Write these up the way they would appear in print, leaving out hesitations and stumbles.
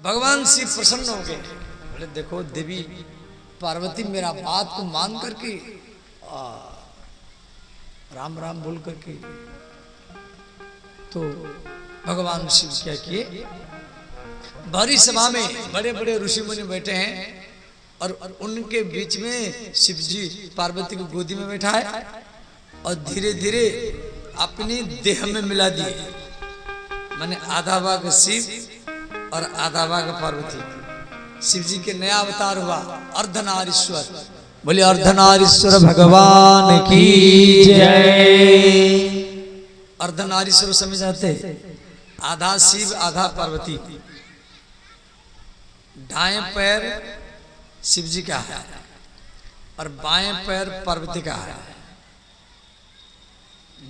भगवान शिव प्रसन्न हो गए, बोले देखो देवी पार्वती मेरा बात को मान करके राम राम बोल करके, तो भगवान शिव क्या किए, भरी सभा में बड़े बड़े ऋषि मुनि बैठे हैं और उनके बीच में शिव जी पार्वती को गोदी में बैठाए और धीरे धीरे अपनी देह में मिला दिए। माने आधा भाग शिव और आधा भाग पार्वती। शिव जी के नया अवतार हुआ अर्धनारीश्वर। बोले अर्धनारीश्वर भगवान की जय। अर्धनारीश्वर समझ आते, आधा शिव आधा पार्वती। दाएं पैर शिव जी का है और बाएं पैर पार्वती का है।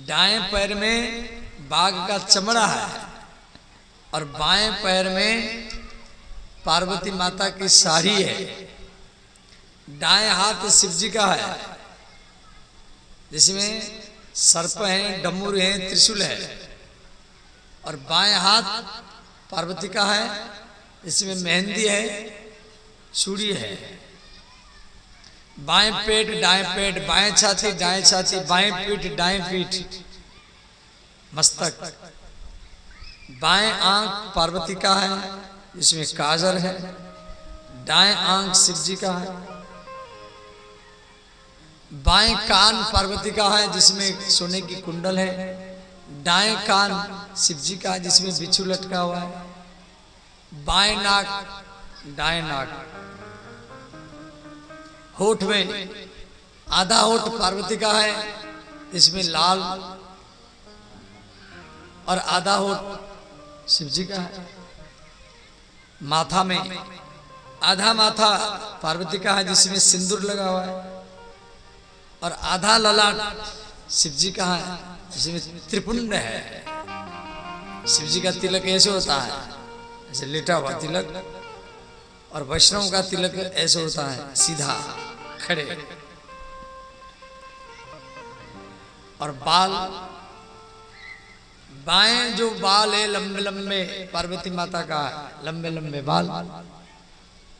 दाएं पैर में बाघ का चमड़ा है और बाएं पैर में पार्वती माता की साड़ी है। दाएं हाथ शिव जी का है जिसमें सर्प है, डमरू है, त्रिशूल है, और बाएं हाथ पार्वती का है इसमें मेहंदी है, चूड़ी है। बाएं पेट दाएं पेट, बाएं छाती दाएं छाती, बाएं पीठ दाएं पीठ, मस्तक। बाएं आंख पार्वती का है जिसमें काजल है, दाएं आंख शिव जी का है। बाएं कान पार्वती का है जिसमें सोने की कुंडल है, दाएं कान शिव जी का है जिसमें बिच्छू लटका हुआ है। बाएं नाक दाएं नाक, होठ में आधा होठ पार्वती का है इसमें लाल और आधा होठ शिव जी का है। माथा में आधा माथा पार्वती का है जिसमें सिंदूर लगा हुआ है और आधा ललाट शिव जी का है जिसमें त्रिपुंड है। शिव जी का तिलक ऐसे होता है, ऐसे लेटा हुआ तिलक, और वैष्णव का तिलक ऐसे होता है सीधा खड़े। और बाल, बाएं जो बाल है लंबे लंबे पार्वती माता का लंबे लंबे बाल,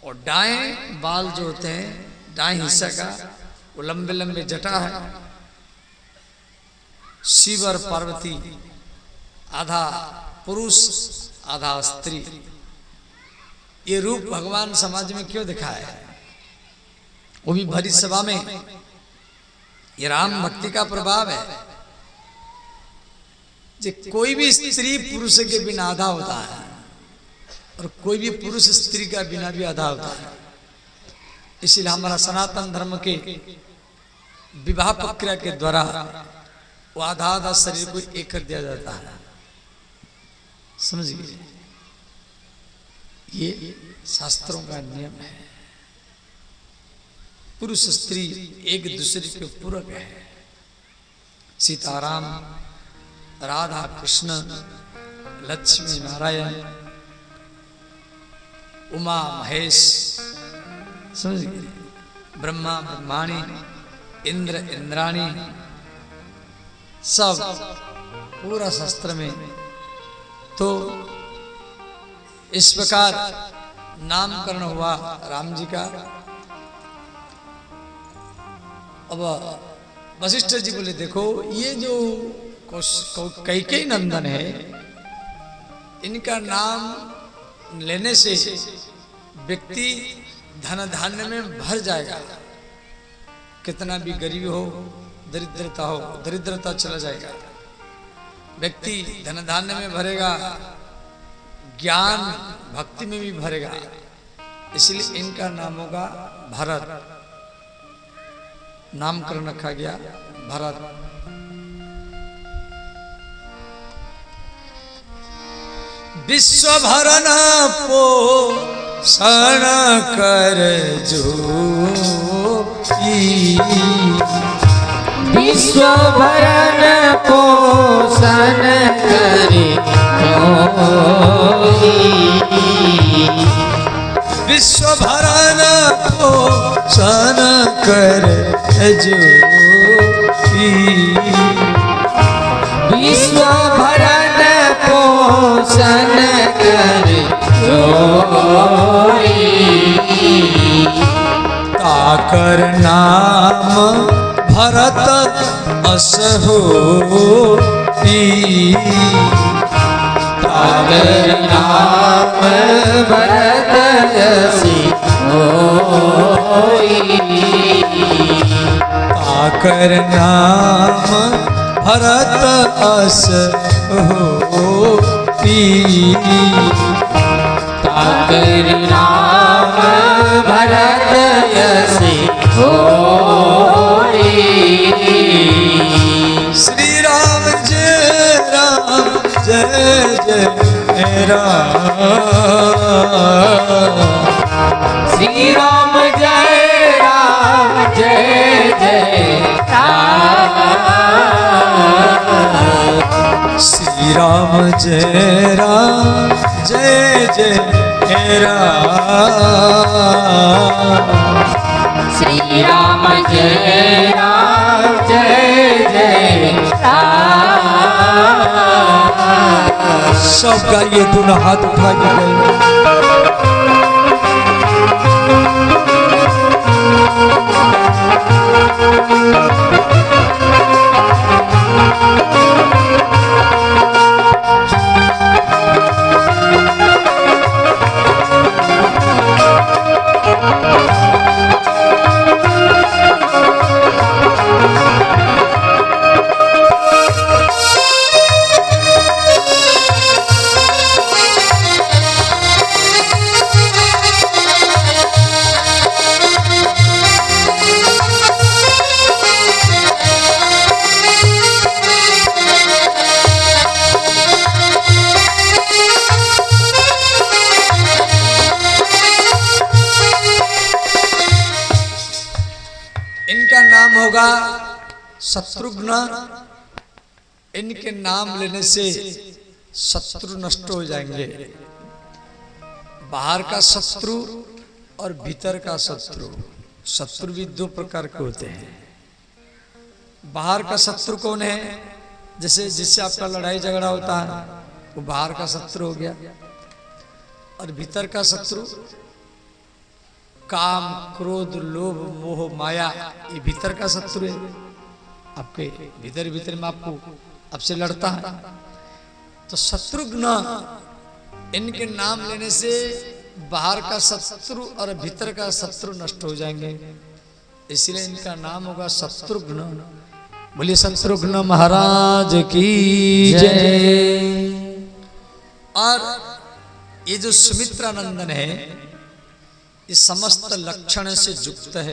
और दाएं बाल जो होते हैं दाएं हिस्सा का वो लंबे लंबे जटा है। शिव और पार्वती आधा पुरुष आधा स्त्री, ये रूप भगवान समाज में क्यों दिखाया है? वो भी भरी सभा में। ये राम भक्ति का प्रभाव है। जो कोई भी स्त्री पुरुष के बिना आधा होता है और कोई भी पुरुष स्त्री का बिना भी आधा होता है। इसलिए हमारा सनातन धर्म के विवाह प्रक्रिया के द्वारा वो आधा आधा शरीर को एक कर दिया जाता है। समझ गए? ये शास्त्रों का नियम है। पुरुष स्त्री एक दूसरे के पूरक है। सीताराम, राधा कृष्ण, लक्ष्मी नारायण, उमा महेश, समझ गए? ब्रह्मा ब्रह्माणी, इंद्र इंद्राणी, सब पूरा शास्त्र में। तो इस प्रकार नामकरण हुआ राम जी का। अब वशिष्ठ जी बोले देखो ये जो कैकेयी नंदन है इनका नाम लेने से व्यक्ति धन धान्य में भर जाएगा। कितना भी गरीब हो, दरिद्रता हो, दरिद्रता चला जाएगा। व्यक्ति धन धान्य में भरेगा, ज्ञान भक्ति में भी भरेगा। इसलिए इनका नाम होगा भरत। नामकरण रखा गया भरत। विश्व भरण पोषण कर जो विश्व भरण पोषण करे विश्व भरण पोषण कर जो विश्व भरण पोषण पोषण करी जोई। ताकर नाम भरत अस होती। ताकर नाम भरत यसी होई। ताकर नाम भरत अस होती। ताकर नाम भरत यसी होई। श्री राम जय राम जय जय राम। श्री राम जय राम जय जय राम। श्री राम जय राम जय जय राम। श्री राम जय राम जय जय राम। सब गाइए दोनों हाथ उठा के गाइए। इनका नाम होगा शत्रुघ्न। इनके नाम लेने से शत्रु नष्ट हो जाएंगे। बाहर का शत्रु और भीतर का शत्रु। शत्रु भी दो प्रकार के होते हैं। बाहर का शत्रु कौन है? जैसे जिससे आपका लड़ाई झगड़ा होता है वो बाहर का शत्रु हो गया। और भीतर का शत्रु काम, क्रोध, लोभ, मोह, माया, ये भीतर का शत्रु है। आपके भीतर भीतर में आपसे लड़ता है। तो शत्रुघ्न, इनके नाम लेने से बाहर का शत्रु और भीतर का शत्रु नष्ट हो जाएंगे। इसलिए इनका नाम होगा शत्रुघ्न। बोलिए शत्रुघ्न महाराज की जय। और ये जो सुमित्रा नंदन है ये समस्त लक्षण से युक्त है।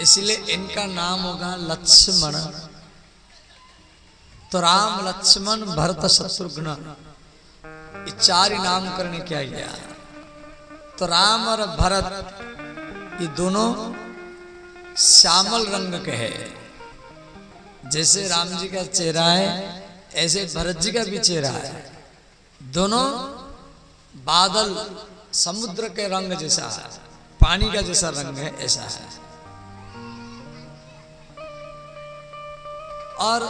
इसलिए इनका नाम होगा लक्ष्मण। तो राम, लक्ष्मण, भरत, शत्रुघ्न, ये चार नामकरण किया गया। तो राम और भरत ये दोनों श्यामल रंग के हैं। जैसे राम जी का चेहरा है ऐसे भरत जी का भी चेहरा है। दोनों बादल, समुद्र के रंग जैसा है, पानी का जैसा रंग है ऐसा है। और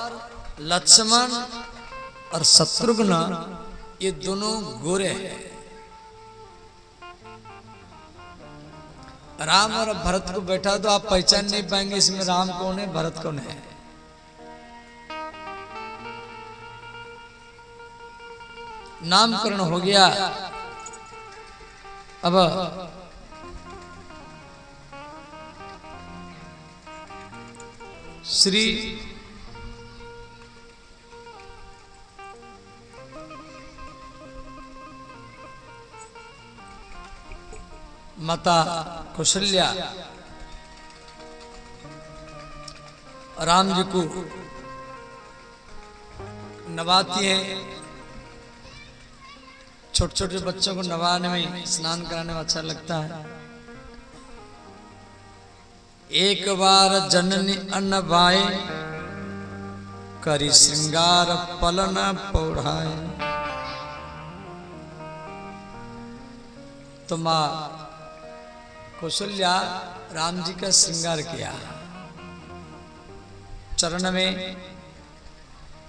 लक्ष्मण और शत्रुघ्न ये दोनों गोरे हैं। राम और भरत को बैठा तो आप पहचान नहीं पाएंगे इसमें राम कौन है भरत कौन है। नामकरण हो गया। अब श्री माता कौशल्या राम जी को नवाती है। छोटे छोटे बच्चों को नवाने में, स्नान कराने में अच्छा लगता है। एक बार जननी अन्न बाए, करी श्रृंगार पलन पौढ़ाए। तो माँ कौशल्या राम जी का श्रृंगार किया। चरण में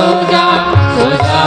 सो जा सो जा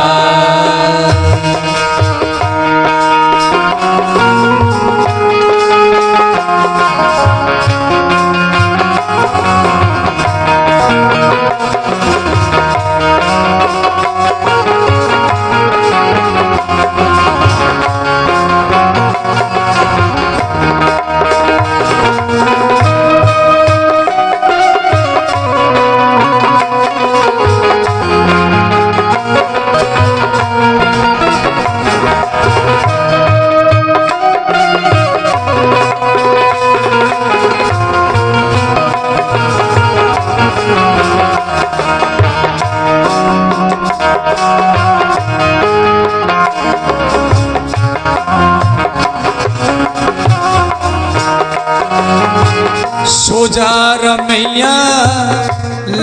सो जा रमैया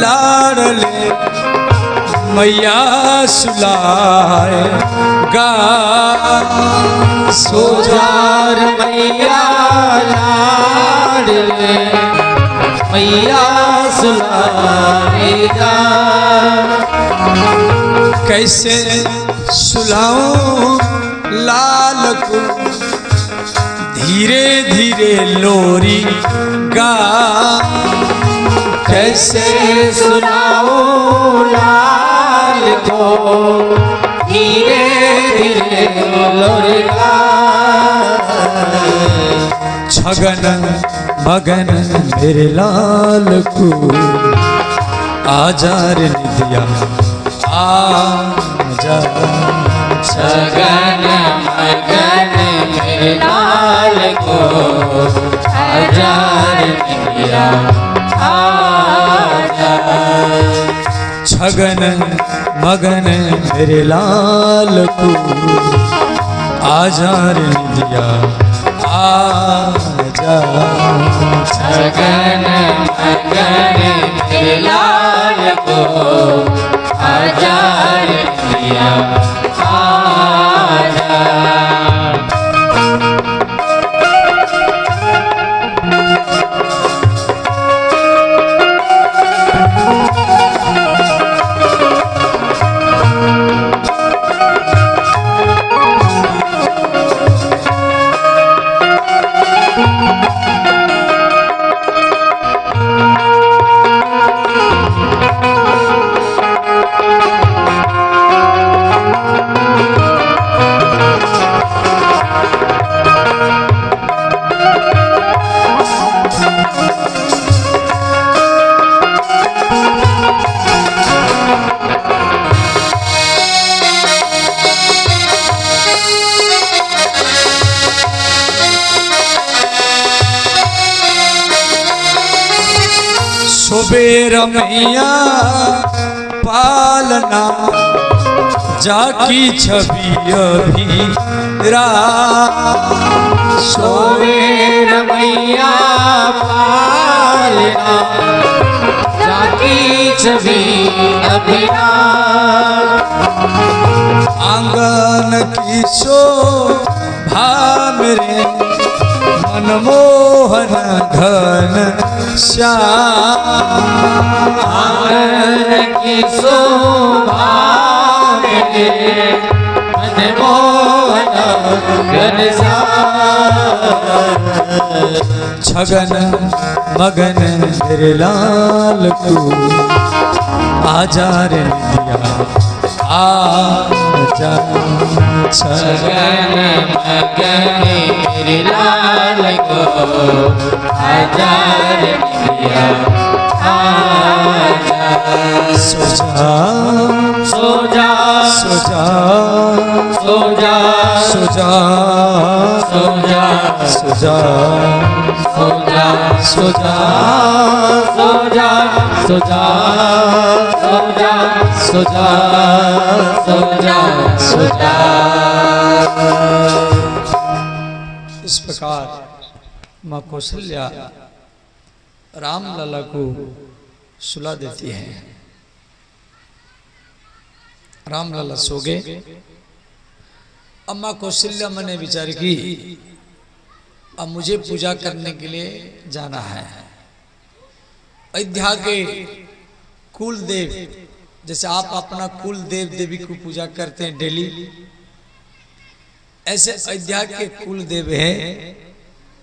लाडले मैया सुलाए गा सो जा रमैया लाडले मैया सुलाएगा कैसे सुलाऊं लाल को धीरे धीरे लोरी गा कैसे सुनाओ लाल को धीरे धीरे लोरेगा छगन मगन मेरे लाल को आजा रे निदिया आजा छगन मगन मेरे लाल को आजा रे निदिया आजा छगन मगन मेरे लाल को आजा रे निदिया आजा छगन मगन मेरे लाल को आजा रे निदिया आजा सुबेर मैया पालना जाकी छवि अभी सोवेर मैया पालना जाकी छवि अभिना आंगन की शोभा मेरे मनमोहन घन श्याम आंगन की शोभा मेरे मनमोहन घन श्याम छगन मगन मेरे लाल को आजा रे निदिया आजा छगन मगन मेरे लाल को आजा रे निदिया आजा सो जा सो जा सो जा सो जा सो जा सो जा सो जा सो जा सो जा सो जा सो जा सो जा सो जा सो जा सो जा इस प्रकार माँ कौशल्या राम लला को सुला देती है। राम लला सो गए। अब माँ कौशल्या मैंने विचार की अब मुझे पूजा करने के लिए जाना है। अयोध्या के कुल देव जैसे आप अपना कुल देव देवी को पूजा करते हैं डेली, ऐसे अयोध्या के कुल देव हैं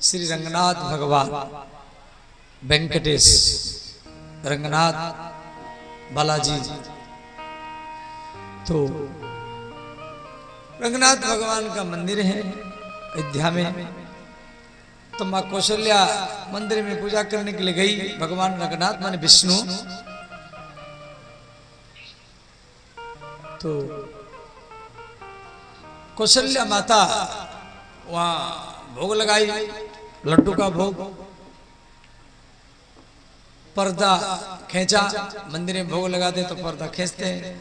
श्री रंगनाथ भगवान, वेंकटेश, रंगनाथ बालाजी। तो रंगनाथ भगवान का मंदिर है अयोध्या में। तो माँ कौशल्या मंदिर में पूजा करने के लिए गई। भगवान रंगनाथ माने विष्णु। तो कौशल्या माता वहां भोग लगाई, लड्डू का भोग। पर्दा खींचा, मंदिर में भोग लगाते तो पर्दा खींचते हैं,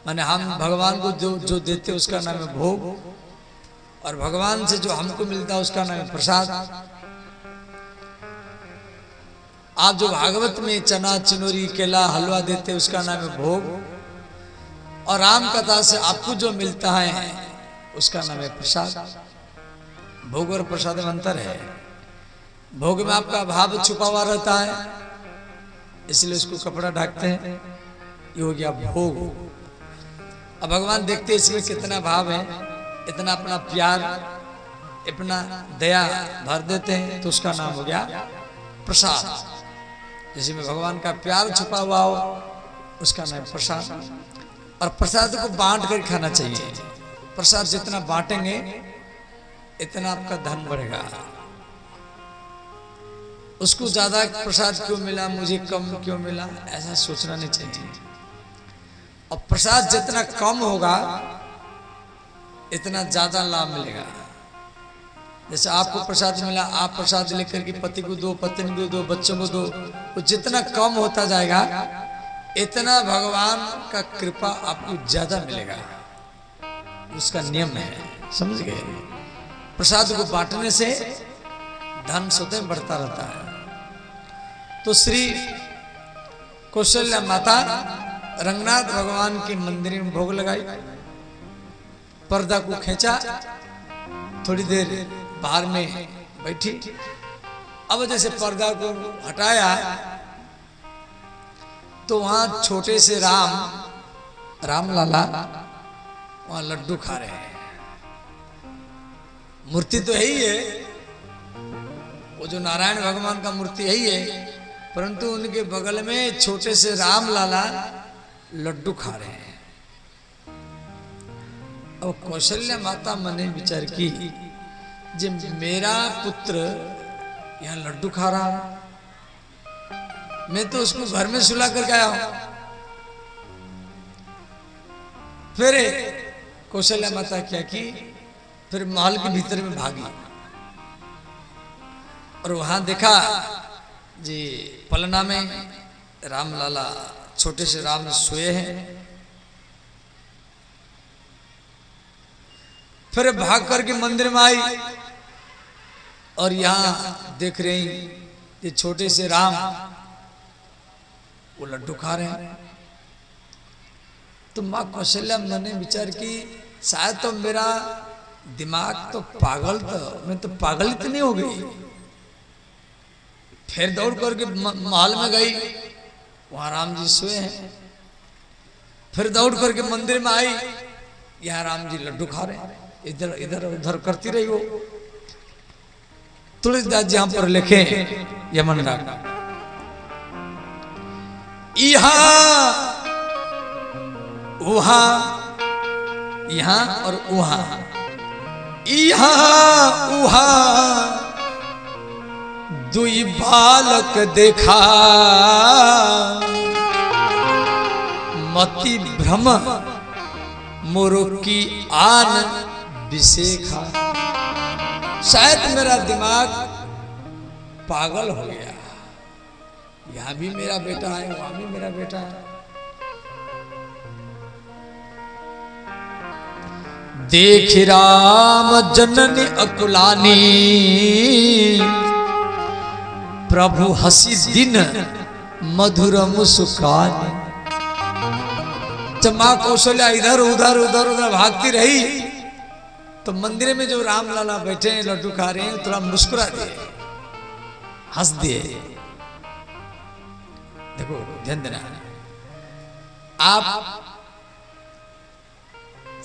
माने हम भगवान को जो जो देते उसका नाम है भोग, और भगवान से जो हमको मिलता है उसका नाम है प्रसाद। आप जो भागवत में चना चिनोरी केला हलवा देते उसका नाम है भोग, और राम कथा से आपको जो मिलता है उसका नाम है प्रसाद। भोग और प्रसाद में अंतर है। भोग में आपका भाव छुपा हुआ रहता है, इसलिए उसको कपड़ा ढकते हैं, ये हो गया भोग। अब भगवान देखते हैं इसमें कितना भाव है, इतना अपना प्यार, इतना दया भर देते हैं, तो उसका नाम हो गया प्रसाद। जिसमें भगवान का प्यार छुपा हुआ हो उसका नाम प्रसाद। और प्रसाद को बांट कर खाना चाहिए। प्रसाद जितना बांटेंगे इतना आपका धन बढ़ेगा। उसको ज्यादा प्रसाद क्यों मिला, मुझे कम क्यों मिला, ऐसा सोचना नहीं चाहिए। और प्रसाद जितना कम होगा इतना ज्यादा लाभ मिलेगा। जैसे आपको प्रसाद मिला, आप प्रसाद लेकर के पति को दो, पत्नी को दो, बच्चों को दो, वो जितना कम होता जाएगा इतना भगवान का कृपा आपको ज्यादा मिलेगा। उसका नियम है, समझ गए। प्रसाद को बांटने से धन स्वतः बढ़ता रहता है। तो श्री कौशल्या माता रंगनाथ भगवान के मंदिर में भोग लगाई, पर्दा को खींचा, थोड़ी देर बाहर में बैठी। अब जैसे पर्दा को हटाया तो वहां छोटे से राम लाला वहां लड्डू खा रहे हैं। मूर्ति तो यही है, वो जो नारायण भगवान का मूर्ति यही है, परंतु उनके बगल में छोटे से राम लाला लड्डू खा रहे हैं। अब कौशल्या माता मने विचार की, जब मेरा पुत्र यहाँ लड्डू खा रहा है, मैं तो उसको घर में सुला करके आया हूं। फिर कौशल्या माता क्या की, फिर महल के भीतर में भागी और वहां देखा जी पलना में राम लाला छोटे से राम सोए हैं। फिर भाग करके मंदिर में आई और यहां देख रही ये छोटे से राम वो लड्डू खा रहे हैं। तो माँ कौशल्या मैंने विचार की, शायद तो मेरा दिमाग तो पागल था, मैं तो पागल इतनी हो गई। फिर दौड़ करके महल में गई, वहां राम जी सोए हैं। फिर दौड़ करके मंदिर में आई, यहाँ राम जी लड्डू खा रहे हैं। इधर इधर उधर करती रही वो। तुलसीदास जी यहाँ पर लिखे यमन राग, यहाँ वहां, यहाँ और वहां, यहाँ वहां दुई बालक देखा, मति भ्रम मोरो की आन विशेखा। शायद मेरा दिमाग पागल हो गया, यहां भी मेरा बेटा है, वहां भी मेरा बेटा है। देख राम जननी अकुलानी, प्रभु हसी दिन मधुर मुस्कानी। जब माँ कौशल्या इधर उधर उधर उधर भागती रही तो मंदिर में जो राम लाला बैठे हैं लड्डू खा रहे हैं, थोड़ा मुस्कुरा दिए, हंस दिए। देखो ध्यान देना, आप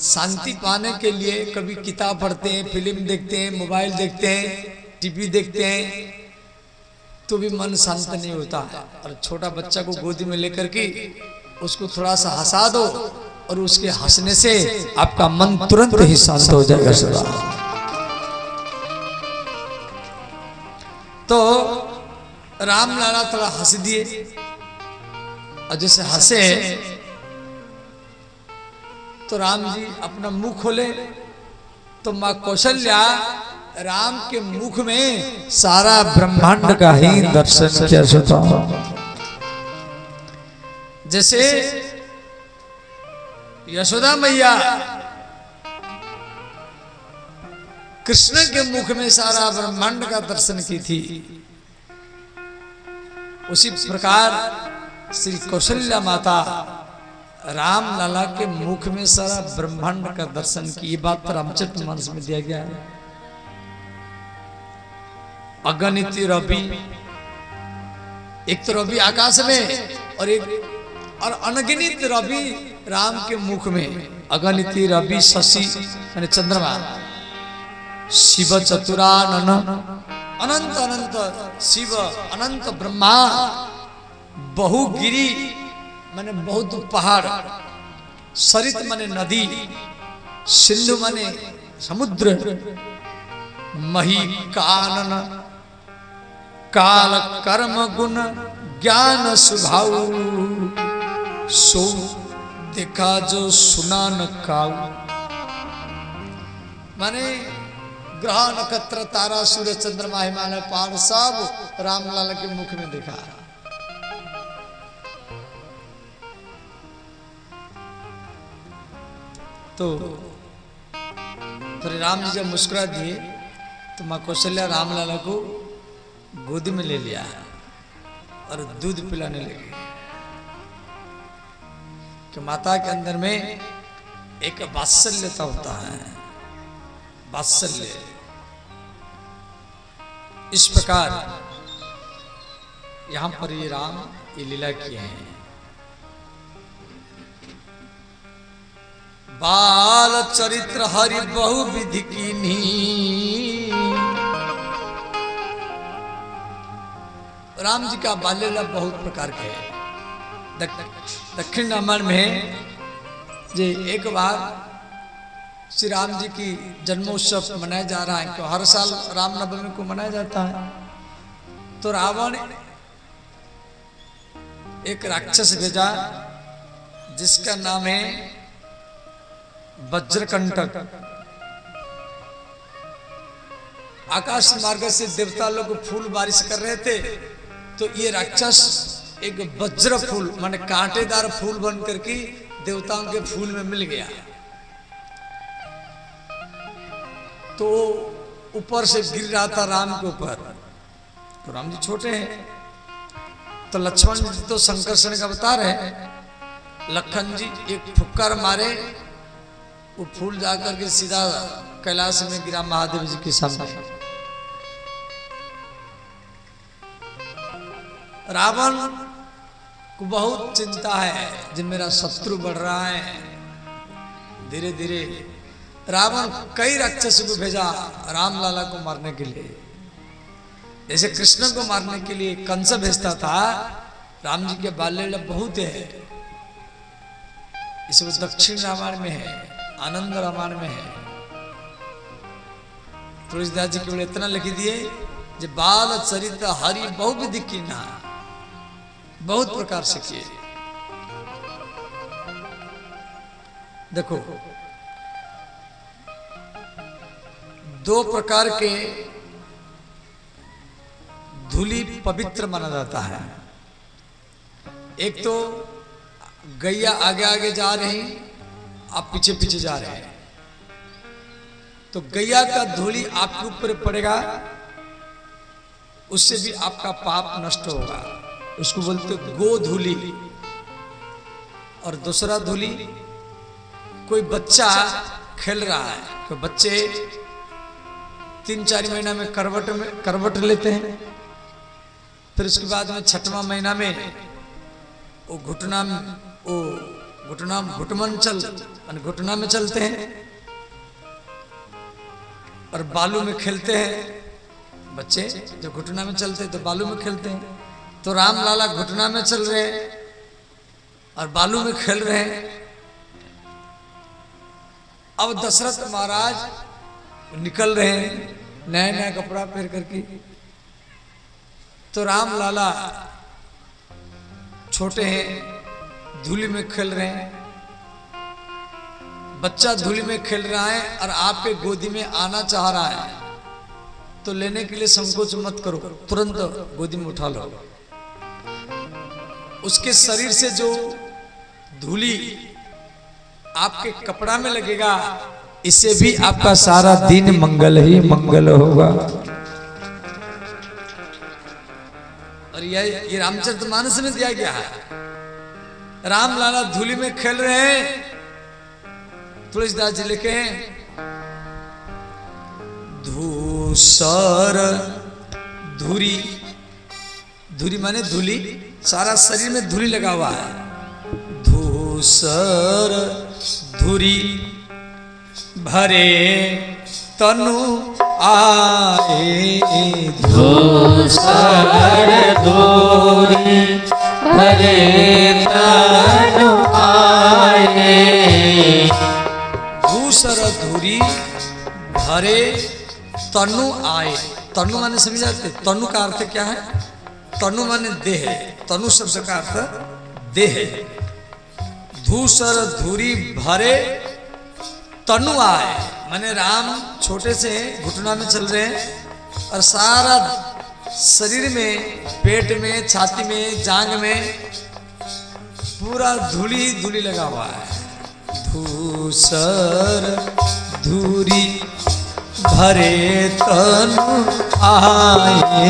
शांति पाने के लिए कभी किताब पढ़ते हैं, फिल्म देखते हैं, मोबाइल देखते हैं, टीवी देखते हैं, तो भी मन शांत नहीं होता। और छोटा बच्चा को गोदी में लेकर के उसको थोड़ा सा हंसा दो और उसके हंसने से आपका मन तुरंत ही शांत हो जाएगा सदा। तो राम लाला थोड़ा हंस दिए और जैसे हंसे तो राम जी अपना मुंह खोले तो मां कौशल्या राम के मुख में सारा ब्रह्मांड का ही दर्शन किया जाता। जैसे यशोदा मैया कृष्ण के मुख में सारा ब्रह्मांड का दर्शन की थी, उसी प्रकार श्री कौशल्या माता राम लाला के मुख में सारा ब्रह्मांड का दर्शन की। ये बात रामचरितमानस में दिया गया है। अगणित रवि, एक तो रवि आकाश में और अनगिनित रवि राम के मुख में। अगणित रवि शशि यानी चंद्रमा, शिव चतुरानन, अनंत अनंत शिव, अनंत ब्रह्मा, बहुगिरी माने बहुत पहाड़, सरित माने नदी, सिंधु माने समुद्र, मही कानन, काल कर्म गुण ज्ञान स्वभाव, सो देखा जो सुना न काऊ। माने ग्रह नक्षत्र तारा सूर्य चंद्रमा हिमालय पहाड़ सब रामलाला के मुख में देखा। तो फिर राम जी जब मुस्कुरा दिए तो माँ कौशल्या रामलाला को गोदी में ले लिया और दूध पिलाने लगी। कि माता के अंदर में एक वात्सल्यता होता है, वात्सल्य। इस प्रकार यहां पर ये राम ये लीला किए हैं। बाल चरित्र हरि बहु विधि कीन्ही, राम जी का बाल्य लीला बहुत प्रकार के है। दक्षिण रामायण में जे एक बार श्री राम जी की जन्मोत्सव मनाया जा रहा है, हर साल रामनवमी को मनाया जाता है। तो रावण एक राक्षस भेजा जिसका नाम है वज्रकंटक। आकाश मार्ग से देवता लोग फूल बारिश कर रहे थे, तो ये राक्षस एक वज्र फूल माने कांटेदार फूल बन करके देवताओं के फूल में मिल गया। तो ऊपर से गिर रहा था राम के ऊपर। तो राम जी छोटे हैं, तो लक्ष्मण जी तो संकर्षण का बता रहे हैं। लखन जी एक फुक्कर मारे, वो फूल जाकर के सीधा कैलाश में गिरा महादेव जी के सामने। रावण को बहुत चिंता है, जब मेरा शत्रु बढ़ रहा है। धीरे धीरे रावण कई राक्षस को भेजा रामलाला को मारने के लिए। जैसे कृष्ण को मारने के लिए कंस भेजता था, राम जी के बाल्य लीला बहुत है। इसमें दक्षिण रामायण में है, आनंद रामायण में है। तुलसीदास जी केवल इतना लिख दिए जे बाल चरित हरि बहु विधि कीन्हा, बहुत प्रकार से किए। देखो दो प्रकार के धूली पवित्र माना जाता है। एक तो गैया आगे आगे जा रही, आप पीछे पीछे जा रहे हैं, तो गैया का धूली आपके ऊपर पड़ेगा, उससे भी आपका पाप नष्ट होगा। उसको बोलते गो धूली। और दूसरा धूली, कोई बच्चा खेल रहा है, तो बच्चे 3-4 महीना में करवट लेते हैं, फिर उसके बाद में 6वां महीना में वो घुटना वो घुटमंचल घुटना में चलते हैं और बालू में खेलते हैं। बच्चे जब घुटना में चलते हैं तो बालू में खेलते हैं। तो राम लाला घुटना में चल रहे हैं और बालू में खेल रहे हैं। अब दशरथ महाराज निकल रहे हैं नया नया कपड़ा पहन करके। तो राम लाला छोटे हैं, धूली में खेल रहे हैं। बच्चा धूली में खेल रहा है और आपके गोदी में आना चाह रहा है, तो लेने के लिए संकोच मत करो, तुरंत गोदी में उठा लो। उसके शरीर से जो धूली आपके कपड़ा में लगेगा, इससे भी आपका सारा दिन मंगल ही मंगल होगा। और ये रामचरितमानस में दिया गया है। राम लाला धूली में खेल रहे हैं। तुलसीदास जी लिखे हैं, धूसर धूरी, धूरी माने धूली, सारा शरीर में धूली लगा हुआ है। धूसर धूरी भरे तनु आए, धूसर धूरी भरे तनु आए। धूसर धूरी भरे तनु आए। तनु माने समझ जाते? तनु का अर्थ क्या है? तनु माने देह। तनु शब्द का अर्थ देह। धूसर धूरी भरे तनु आए माने राम छोटे से घुटना में चल रहे हैं और सारा शरीर में, पेट में, छाती में, जांग में पूरा धूली धूली लगा हुआ है। धूसर धूरी भरे तनु आए,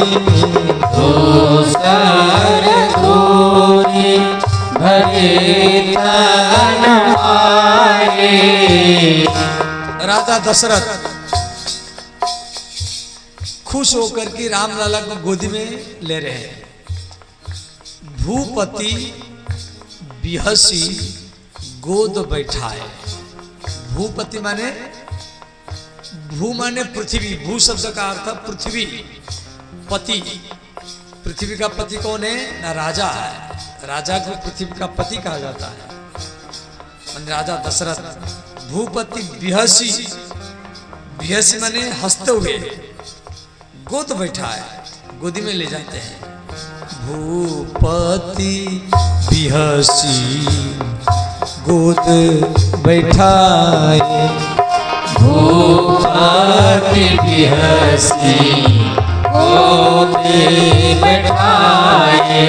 धूसर धूरी भरे तनु आए। राजा दशरथ खुश होकर के राम लाला को गोदी में ले रहे हैं। भूपति बिहसी गोद बैठाए। भूपति माने, भू माने पृथ्वी, भू शब्द का अर्थ पृथ्वी। पति, पृथ्वी का पति कौन है? ना राजा है। राजा को पृथ्वी का पति कहा जाता है। राजा दशरथ भूपति बिहसी, बिहसी माने हंसते हुए, गोद बैठाए, गोदी में ले जाते हैं। भूपति बिहसी गोद बैठाए, भूपति बिहसी गोद बैठाए।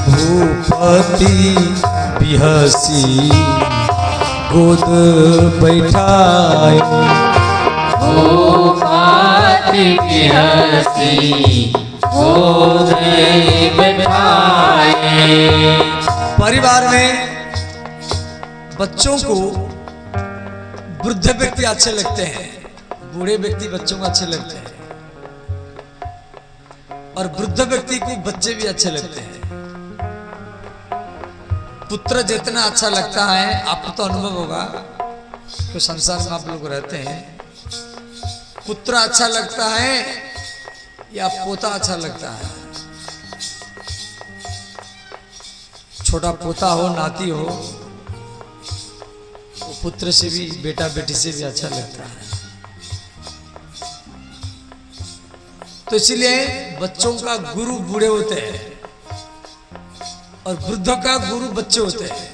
भूपति बिहसी गोद बैठाए, भूपति बिहसी गोद बैठाए। परिवार में बच्चों को वृद्ध व्यक्ति अच्छे लगते हैं, बूढ़े व्यक्ति बच्चों को अच्छे लगते हैं, और वृद्ध व्यक्ति को बच्चे भी अच्छे लगते हैं। पुत्र जितना अच्छा लगता है, आपको तो अनुभव होगा तो संसार में आप लोग रहते हैं, पुत्र अच्छा लगता है या पोता अच्छा लगता है? छोटा पोता हो, नाती हो, वो पुत्र से भी, बेटा बेटी से भी अच्छा लगता है। तो इसलिए बच्चों का गुरु बूढ़े होते हैं और वृद्धों का गुरु बच्चे होते हैं।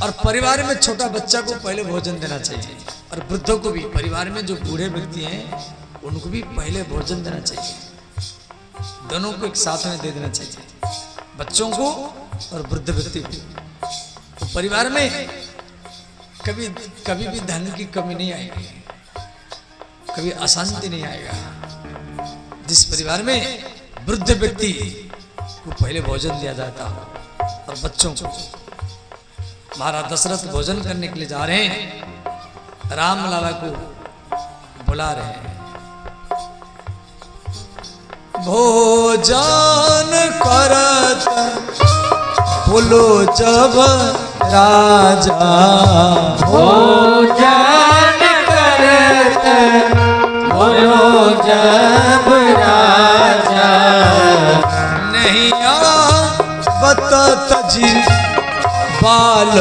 और परिवार में छोटा बच्चा को पहले भोजन देना चाहिए, और वृद्धों को भी, परिवार में जो बूढ़े व्यक्ति हैं उनको भी पहले भोजन देना चाहिए। दोनों को एक साथ में दे देना चाहिए, बच्चों को और वृद्ध व्यक्ति को। तो परिवार में कभी भी धन की कमी नहीं आएगी, कभी अशांति नहीं आएगा। जिस परिवार में वृद्ध व्यक्ति को पहले भोजन दिया जाता हो और बच्चों को। महाराज दशरथ भोजन करने के लिए जा रहे हैं, राम लाला को बुला रहे हैं। भोजन करत बोलो जब राजा भोजन करते बोलो जब राजा नहीं आवत जी बाल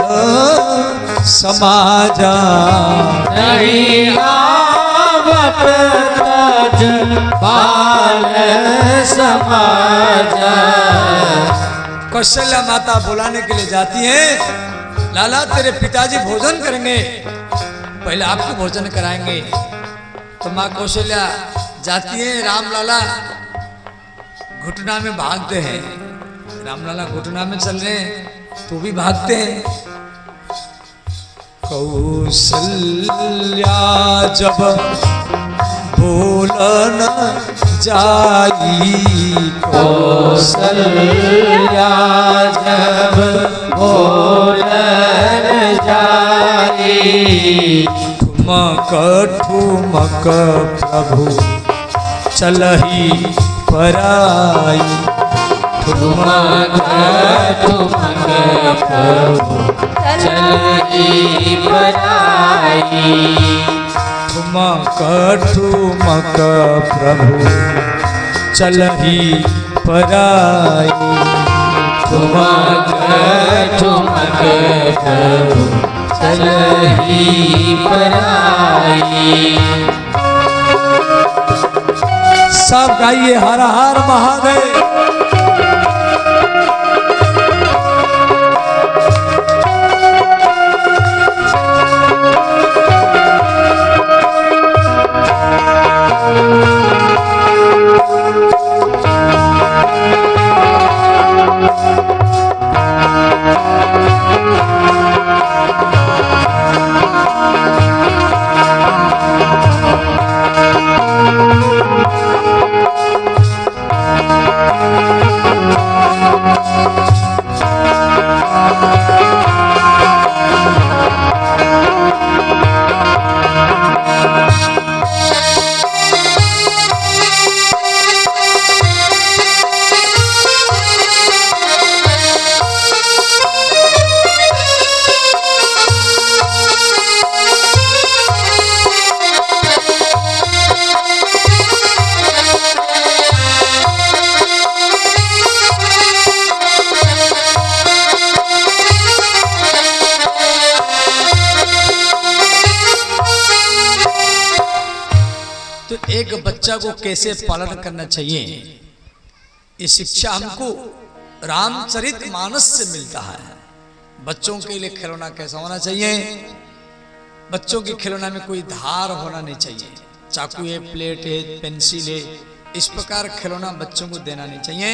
समाजा नहीं आवत तज बाल समाजा। कौशल्या माता बुलाने के लिए जाती हैं, लाला तेरे पिताजी भोजन करेंगे, पहले आपको भोजन कराएंगे। तो माँ कौशल्या जाती है, राम लाला घुटना में भागते हैं, राम लाला घुटना में चल रहे हैं तो भी भागते हैं। कौशल्या जब बोलन जाई कौशल्या जब बोलन जाई ठुमक ठुमक प्रभु चलही पराई ठुमक ठुमक प्रभु चलही पराई ठुमक ठुमक प्रभु चलही पराई ठुमक ठुमक प्रभु चलही पराई। सब गाइए हर हर महादेव। एक बच्चा को कैसे पालन करना चाहिए, ये शिक्षा हमको रामचरितमानस से मिलता है। बच्चों के लिए खिलौना कैसा होना चाहिए, बच्चों के खिलौना में कोई धार होना नहीं चाहिए। चाकू है, प्लेट है, पेंसिल है, इस प्रकार खिलौना बच्चों को देना नहीं चाहिए।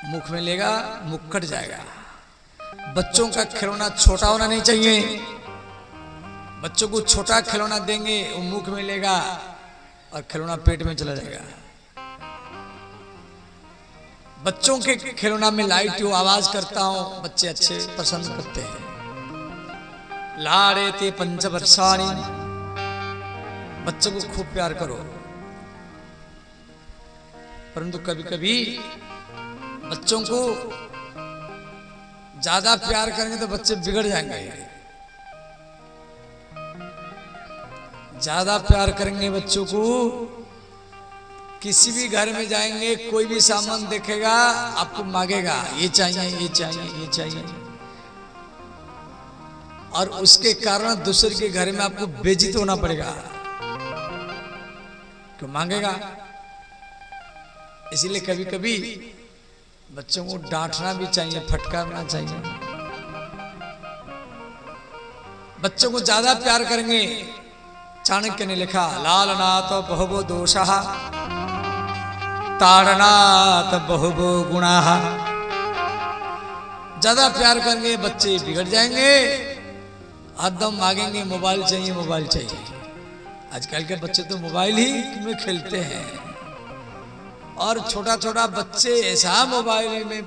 मुख में लेगा मुख कट जाएगा। बच्चों का खिलौना छोटा होना नहीं चाहिए। बच्चों को छोटा खिलौना देंगे वो मुख में लेगा और खिलौना पेट में चला जाएगा। बच्चों के खिलौना में लाइट हो, आवाज करता हो, बच्चे अच्छे पसंद करते हैं। लाड़े ते पंचवर्षाणि, बच्चों को खूब प्यार करो। परंतु कभी कभी बच्चों को ज्यादा प्यार करेंगे तो बच्चे बिगड़ जाएंगे। ज्यादा प्यार करेंगे बच्चों को, किसी भी घर में जाएंगे कोई भी सामान देखेगा आपको मांगेगा, ये चाहिए, ये चाहिए, ये चाहिए, और उसके कारण दूसरे के घर में आपको बेइज्जत होना पड़ेगा। क्यों मांगेगा? इसीलिए कभी कभी बच्चों को डांटना भी चाहिए, फटकारना चाहिए। बच्चों को ज्यादा प्यार करेंगे, चाणक्य ने लिखा लालनाथ बहुवो दोषः ताड़नाथ बहुवो गुणाः। ज्यादा प्यार करेंगे बच्चे बिगड़ जाएंगे, हरदम मांगेंगे मोबाइल चाहिए, मोबाइल चाहिए। आजकल के बच्चे तो मोबाइल ही में खेलते हैं, और छोटा छोटा बच्चे ऐसा मोबाइल में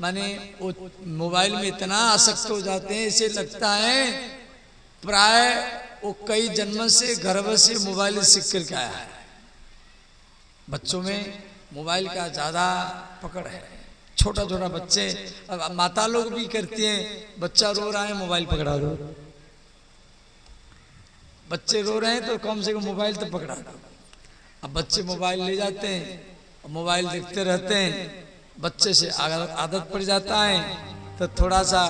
माने वो मोबाइल में इतना आसक्त हो जाते हैं, इसे लगता है प्राय वो कई जन्म से गर्भ से मोबाइल सीख करके आया है। बच्चों में मोबाइल का ज्यादा पकड़ है। छोटा छोटा बच्चे, अब माता लोग भी करती हैं, बच्चा रो रहा है मोबाइल पकड़ा दो, बच्चे रो रहे हैं तो कम से कम मोबाइल तो पकड़ा दो। अब बच्चे मोबाइल ले जाते हैं और मोबाइल देखते रहते हैं, बच्चे से आदत पड़ जाता है, तो थोड़ा सा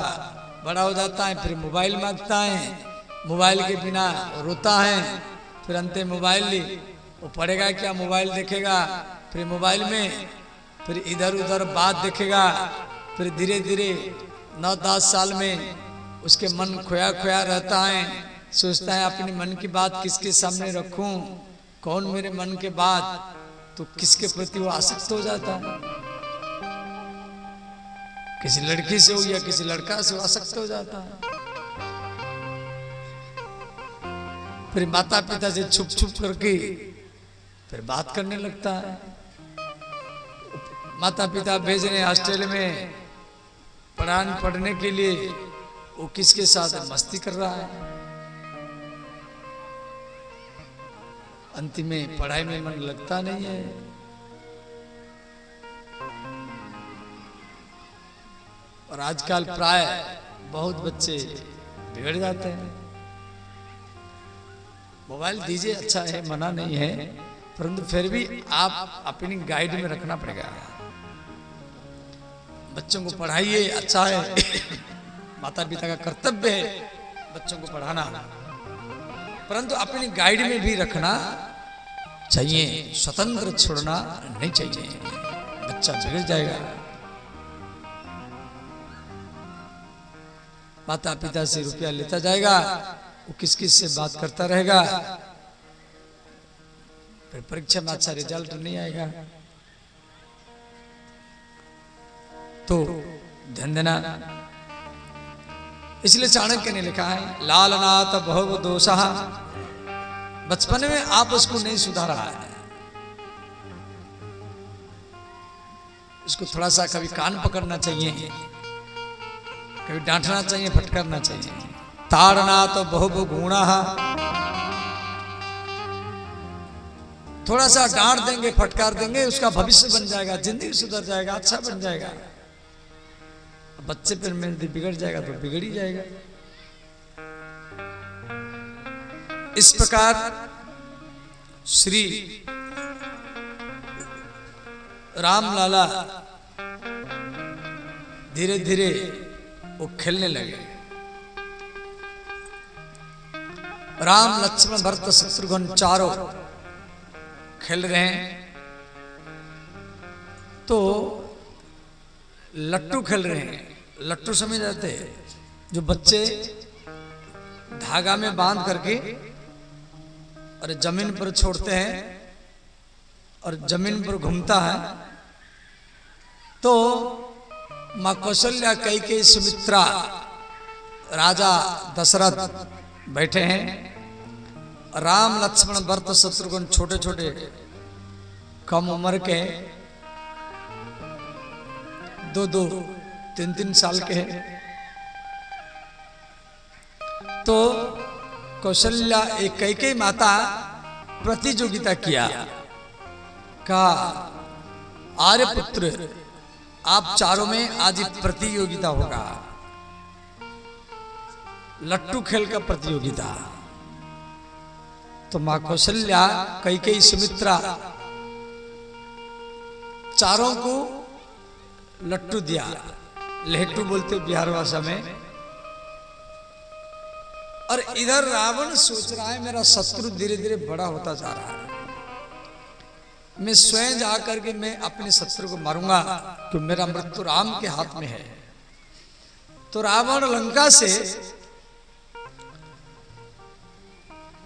बड़ा हो जाता है फिर मोबाइल मांगता है, मोबाइल के बिना रोता है, फिर अंत में मोबाइल ली, वो पढ़ेगा क्या, मोबाइल देखेगा, फिर मोबाइल में फिर इधर उधर बात देखेगा, फिर धीरे धीरे 9-10 साल में उसके मन खोया खोया रहता है, सोचता है अपने मन की बात किसके सामने रखूं, कौन मेरे मन के बात, तो किसके प्रति वो आसक्त हो जाता है, किसी लड़की से हो या किसी लड़का से आसक्त हो जाता है। फिर माता पिता से छुप छुप करके फिर बात करने लगता है, माता पिता भेज रहे हॉस्टल में पढ़ने के लिए, वो किसके साथ मस्ती कर रहा है, अंतिम में पढ़ाई में मन लगता नहीं है। और आजकल प्राय बहुत बच्चे बिगड़ जाते हैं। मोबाइल दीजिए अच्छा है, मना नहीं है, परंतु फिर भी आप अपनी गाइड में रखना पड़ेगा। बच्चों को पढ़ाइए, अच्छा है, माता पिता का कर्तव्य है बच्चों को पढ़ाना, परंतु अपनी गाइड में भी रखना चाहिए, स्वतंत्र छोड़ना नहीं चाहिए, बच्चा बिगड़ जाएगा। माता पिता से रुपया लेता जाएगा, वो किस किस से बात करता रहेगा, फिर परीक्षा में अच्छा रिजल्ट नहीं आएगा। तो ध्यान देना, इसलिए चाणक्य ने लिखा है लालनाथ बहु दोषः, बचपन में आप उसको नहीं सुधारा है, उसको थोड़ा सा कभी कान पकड़ना चाहिए, कभी डांटना चाहिए, फटकारना चाहिए। ताड़नाथ बहु गुणः, थोड़ा सा डांट देंगे, फटकार देंगे, उसका भविष्य बन जाएगा, जिंदगी सुधर जाएगा, अच्छा बन जाएगा। बच्चे पर मेहनत बिगड़ जाएगा तो बिगड़ ही जाएगा। इस प्रकार श्री रामलाला धीरे धीरे वो खेलने लगे। राम लक्ष्मण भरत शत्रुघ्न चारों खेल रहे हैं, तो लट्टू खेल रहे हैं। लट्टू समझ जाते हैं, जो बच्चे धागा में बांध करके और जमीन पर छोड़ते हैं और जमीन पर घूमता है। तो मां कौशल्या, कैकेयी, सुमित्रा, राजा दशरथ बैठे हैं, राम लक्ष्मण भरत शत्रुघ्न छोटे छोटे कम उम्र के 2-2, 3-3 साल के हैं। तो कौशल्या एक कैकेयी माता प्रतियोगिता किया, कहा आर्यपुत्र आप चारों में आज प्रतियोगिता होगा, लट्टू खेल का प्रतियोगिता। तो मां कौशल्या, कैकेयी, सुमित्रा चारों को लट्टू दिया, लहट्टू बोलते बिहार भाषा में। और इधर रावण सोच रहा है मेरा शत्रु धीरे धीरे बड़ा होता जा रहा है, मैं स्वयं जाकर के मैं अपने शत्रु को मारूंगा, तो मेरा मृत्यु राम के हाथ में है। तो रावण लंका से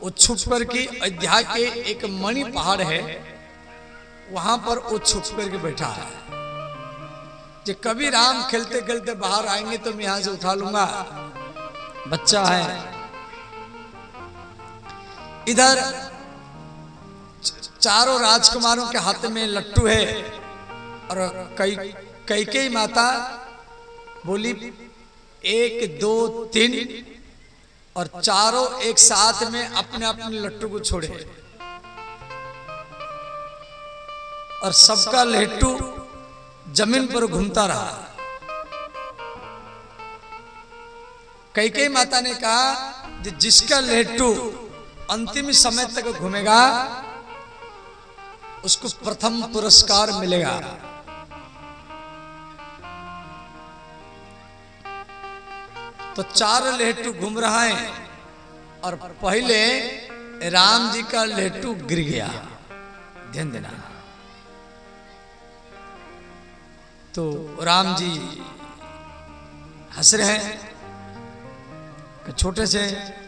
वो छुप कर के अयोध्या के एक मणि पहाड़ है, वहां पर वो छुप करके बैठा है, जो कभी राम खेलते खेलते बाहर आएंगे तो मैं यहां से उठा लूंगा, बच्चा है। इधर चारों राजकुमारों के हाथ में लट्टू है, और कैकेयी माता बोली 1, 2, 3, और चारों एक साथ में अपने अपने लट्टू को छोड़े, और सबका लट्टू जमीन पर घूमता रहा। कैकेयी माता ने कहा कि जिसका लेट्टू अंतिम समय तक घूमेगा उसको प्रथम पुरस्कार मिलेगा। तो 4 लेट्टू घूम रहा है और पहले राम जी का लेट्टू गिर गया। ध्यान देना। तो राम जी हंस रहे हैं। छोटे से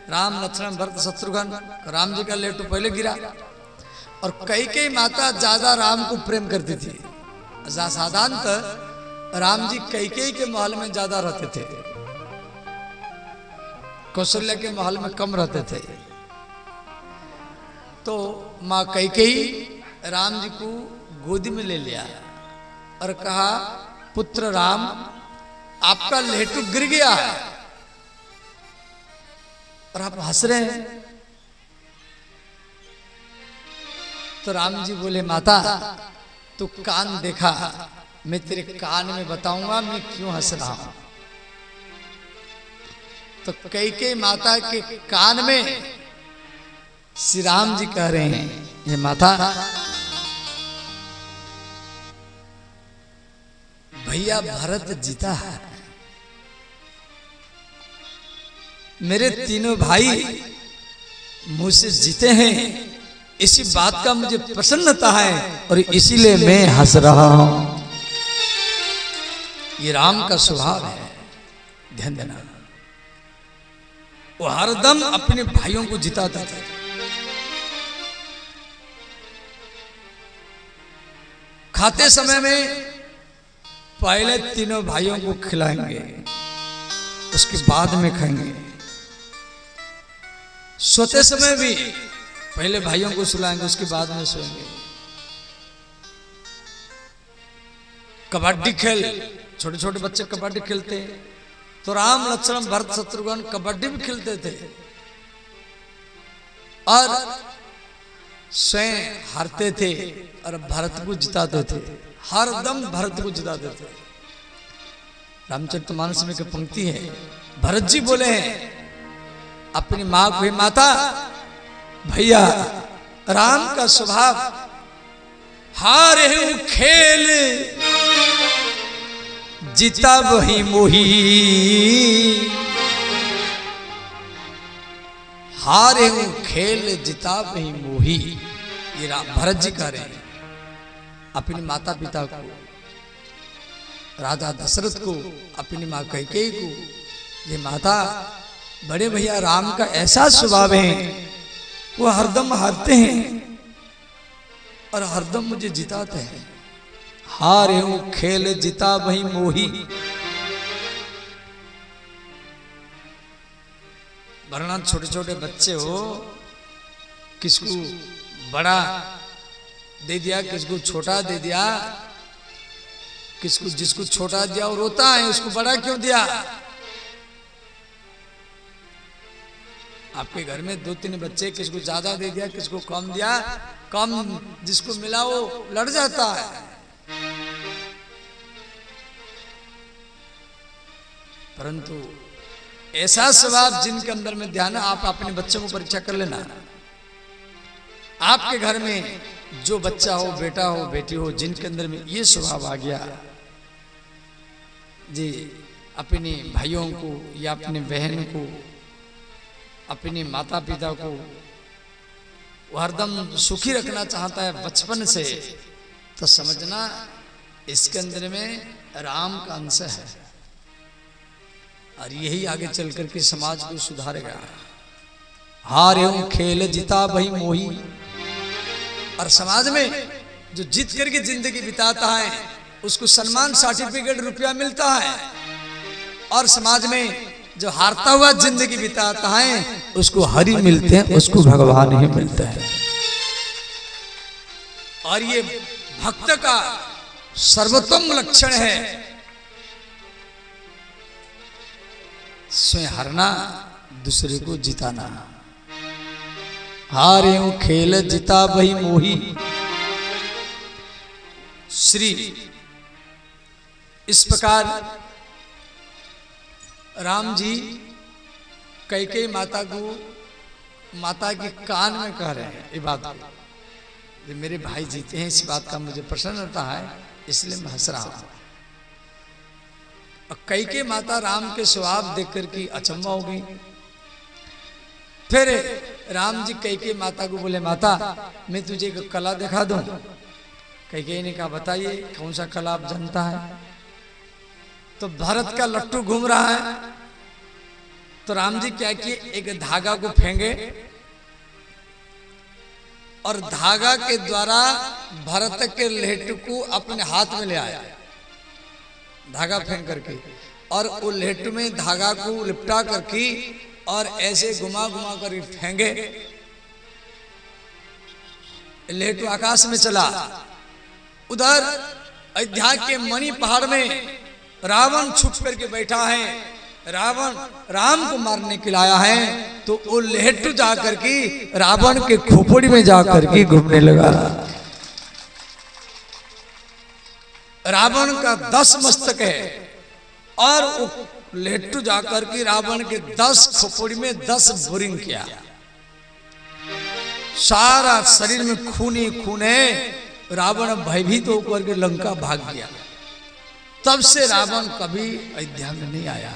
राम लक्ष्मण भरत शत्रुघ्न, राम जी का लेट्टू पहले गिरा। और कैकेयी माता ज्यादा राम को प्रेम करती थी। साधारणतः राम जी कैकेयी के महल में ज्यादा रहते थे, कौशल्या के महल में कम रहते थे। तो माँ कैकेयी राम जी को गोदी में ले लिया और कहा, पुत्र राम, आपका लेट्टू गिर गया है और आप हंस रहे हैं। तो राम जी बोले, माता तू कान देखा, मैं तेरे कान में बताऊंगा मैं क्यों हंस रहा हूं। तो कैकेयी माता के कान में श्री राम जी कह रहे हैं, ये माता, भैया भरत जीता है, मेरे तीनों भाई मुझसे जीते हैं, इसी बात का मुझे प्रसन्नता है और इसीलिए मैं हंस रहा हूं। ये राम का स्वभाव है। ध्यान देना। वो हरदम अपने भाइयों को जिताते थे। खाते समय में पहले तीनों भाइयों को खिलाएंगे, उसके बाद में खाएंगे। सोते समय भी पहले भाइयों को सुलाएंगे, उसके बाद में सोएंगे। कबड्डी खेल, छोटे छोटे बच्चे कबड्डी खेलते हैं, तो राम लक्ष्मण भरत शत्रुघ्न कबड्डी भी खेलते थे और स्वयं हारते थे और भरत को जिताते थे। हर दम भरत को जिताते थे। रामचरितमानस में की पंक्ति है, भरत जी बोले हैं अपनी मां को, माता भैया राम का स्वभाव, हारे हूं खेल जीता वही मोही, हारे हूं खेल जीता वही मोही। ये भरत जी कह रहे हैं अपने माता पिता को, राजा दशरथ को, अपनी मां कैकेयी को, ये माता बड़े भैया राम का ऐसा स्वभाव है, वो हरदम हारते हैं और हरदम मुझे जिताते हैं। हारे हूं खेल जीता वही मोही। वरना छोटे छोटे बच्चे हो, किसको बड़ा दे दिया, किसको छोटा दे दिया, किसको जिसको छोटा दिया वो रोता है, उसको बड़ा क्यों दिया। आपके घर में 2-3 बच्चे, किसको ज्यादा दे दिया, किसको कम दिया, कम जिसको मिला वो लड़ जाता है। परंतु ऐसा स्वभाव जिनके अंदर में ध्यान है, आप अपने बच्चों को परीक्षा कर लेना। आपके घर में जो बच्चा हो, बेटा हो, बेटी हो, जिनके अंदर में ये स्वभाव आ गया जी, अपने भाइयों को या अपने बहन को, अपने माता पिता को वो हरदम सुखी रखना चाहता है बचपन से, तो समझना इसके अंदर में राम का अंश है और यही आगे चल करके समाज को सुधारेगा। हारे हूं खेल जीता वही मोही। और समाज में जो जीत करके जिंदगी बिताता है उसको सम्मान सर्टिफिकेट रुपया मिलता है, और समाज में जो हारता हुआ जिंदगी बिताता है उसको हरि मिलते हैं, उसको भगवान ही मिलता है। और ये भक्त का सर्वोत्तम लक्षण है, स्वयं हारना, दूसरे को जिताना। हारे हूं खेल जीता वही मोही। श्री इस प्रकार राम जी कैकेयी माता को माता के कान में कह रहे हैं ये बात को, मेरे भाई जीते हैं, इस बात का मुझे प्रसन्नता है, इसलिए मैं हंस रहा हूं। और कैकेयी माता राम के स्वभाव देख कर के अचंभा हो गई। फिर राम जी कैकेयी माता को बोले, माता मैं तुझे एक कला दिखा दूं। कैकेयी ने कहा, बताइए कौन सा कला आप जानता है? तो भरत का लट्टू घूम रहा है, तो राम जी क्या किए, एक धागा को फेंके और धागा के द्वारा भरत के लहटू को अपने हाथ में ले आया, धागा फेंक करके, और वो लहटू में धागा को लिपटा करके और ऐसे घुमा घुमा कर फेंके, लहटू आकाश में चला। उधर अयोध्या के मणि पहाड़ में रावण छुप करके बैठा है, रावण राम को मारने के लिए आया है, तो वो लहटू जा करके रावण के खोपड़ी में जा करके घूमने लगा। रावण का 10 मस्तक है और वो लहटू जाकर के रावण के 10 खोपड़ी में 10 बोरिंग किया, सारा शरीर में खून ही खून है। रावण भयभीत होकर के लंका भाग गया। तब से रावण कभी अयोध्या में नहीं आया।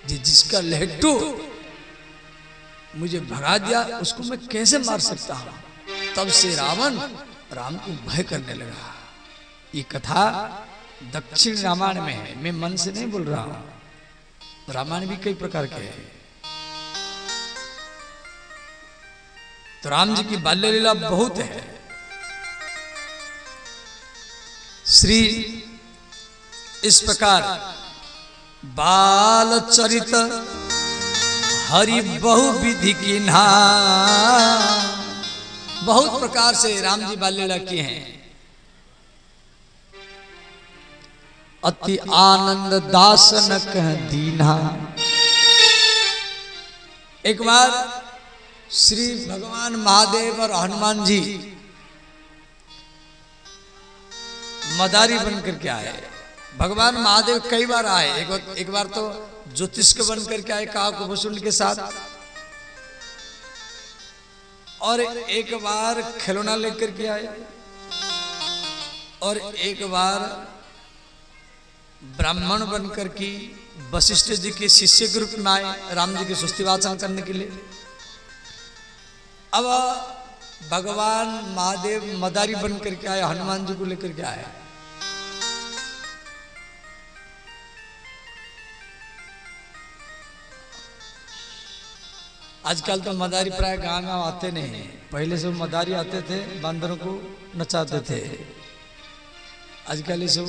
जिसका लहटू मुझे भगा दिया उसको मैं कैसे मार सकता हूं? तब से रावण राम को भय करने लगा। ये कथा दक्षिण रामायण में है, मैं मन से नहीं बोल रहा हूं। रामायण भी कई प्रकार के हैं। तो राम जी की बाल्य लीला बहुत है। श्री इस प्रकार बाल चरित हरि बहु विधि कीन्हा, बहुत प्रकार से राम जी बाल्य लीला किए हैं। अति आनंद दास न कह दीन्हा। एक बार श्री भगवान महादेव और हनुमान जी मदारी बन करके आए। भगवान महादेव कई बार आए, एक बार तो ज्योतिष के बन करके आए काकभूषण के साथ, और एक बार खिलौना लेकर के आए, और एक बार ब्राह्मण बनकर के वशिष्ठ जी के शिष्य के रूप में आए राम जी के स्तुति वाचन करने के लिए। अब भगवान महादेव मदारी बन करके आए, हनुमान जी को लेकर के आए। आजकल तो मदारी प्राय गांव में आते नहीं हैं। पहले से मदारी आते थे, बंदरों को नचाते थे। आजकल ये सब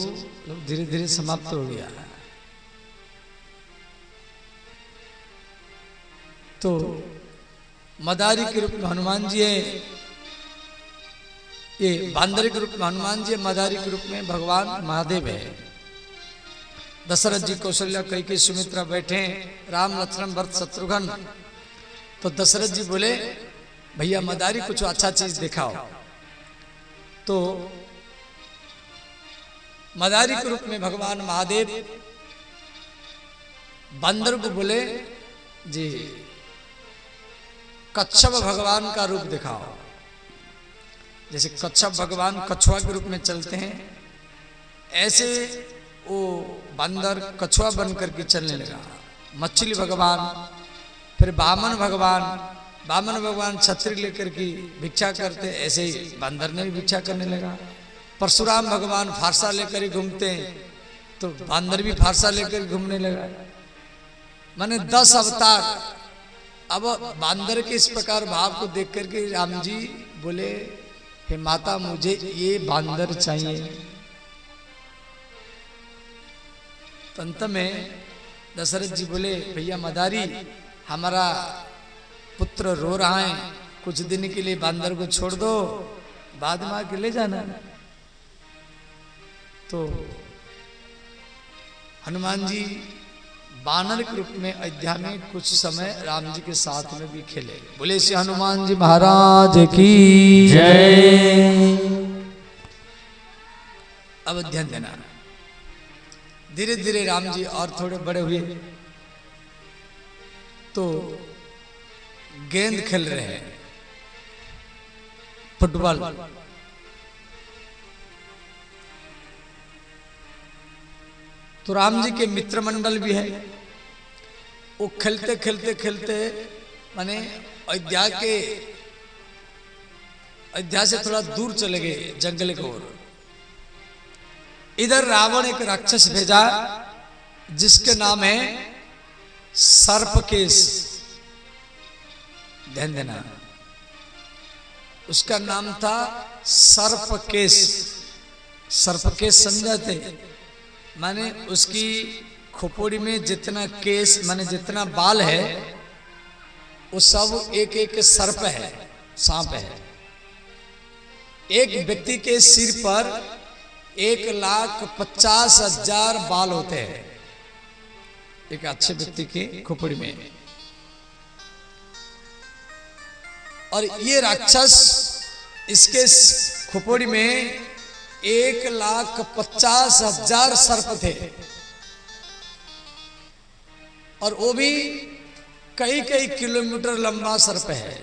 लोग धीरे धीरे समाप्त हो गया। तो मदारी के रूप में हनुमान जी है, ये बांदर के रूप में हनुमान जी है, मदारी के रूप में भगवान महादेव है। दशरथ जी कौशल्या कैकेयी सुमित्रा बैठे, राम लक्ष्मण भरत शत्रुघ्न। तो दशरथ जी बोले, भैया मदारी कुछ अच्छा चीज दिखाओ। तो मदारी के रूप में भगवान महादेव बंदर को बोले, जी कच्छप भगवान का रूप दिखाओ। जैसे कच्छप भगवान कछुआ के रूप में चलते हैं, ऐसे वो बंदर कछुआ बनकर के चलने लगा। मछली भगवान, फिर वामन भगवान छतरी लेकर के भिक्षा करते, ऐसे ही बंदर ने भी भिक्षा करने लगा। परशुराम भगवान फारसा लेकर ही घूमते हैं, तो बंदर भी फारसा लेकर घूमने लगा। माने 10 अवतार। अब बंदर के इस प्रकार भाव को देख करके राम जी बोले, हे माता मुझे ये बंदर चाहिए। तो अंत में दशरथ जी बोले, भैया मदारी हमारा पुत्र रो रहा है, कुछ दिन के लिए बंदर को छोड़ दो, बाद में आके ले जाना। तो हनुमान जी बानर के रूप में अयोध्या में कुछ समय राम जी के साथ में भी खेले। बोले श्री हनुमान जी महाराज की जय। अब ध्यान देना, धीरे धीरे राम जी और थोड़े बड़े हुए तो गेंद खेल रहे हैं, फुटबॉल। तो राम जी के मित्र मंडल भी है, वो खेलते खेलते खेलते माने अयोध्या से थोड़ा दूर चले गए जंगल की ओर। इधर रावण एक राक्षस भेजा जिसके नाम है सर्पकेश। ध्यान देना, उसका नाम था सर्पकेश। सर्पकेश समझाते माने उसकी खोपड़ी में जितना केस माने जितना बाल है वो सब एक एक सर्प है, सांप है। एक व्यक्ति के सिर पर 1,50,000 बाल होते हैं, एक अच्छे व्यक्ति के खोपड़ी में। और ये राक्षस इसके खोपड़ी में 1,50,000 सर्प थे, और वो भी कई कई किलोमीटर लंबा सर्प है।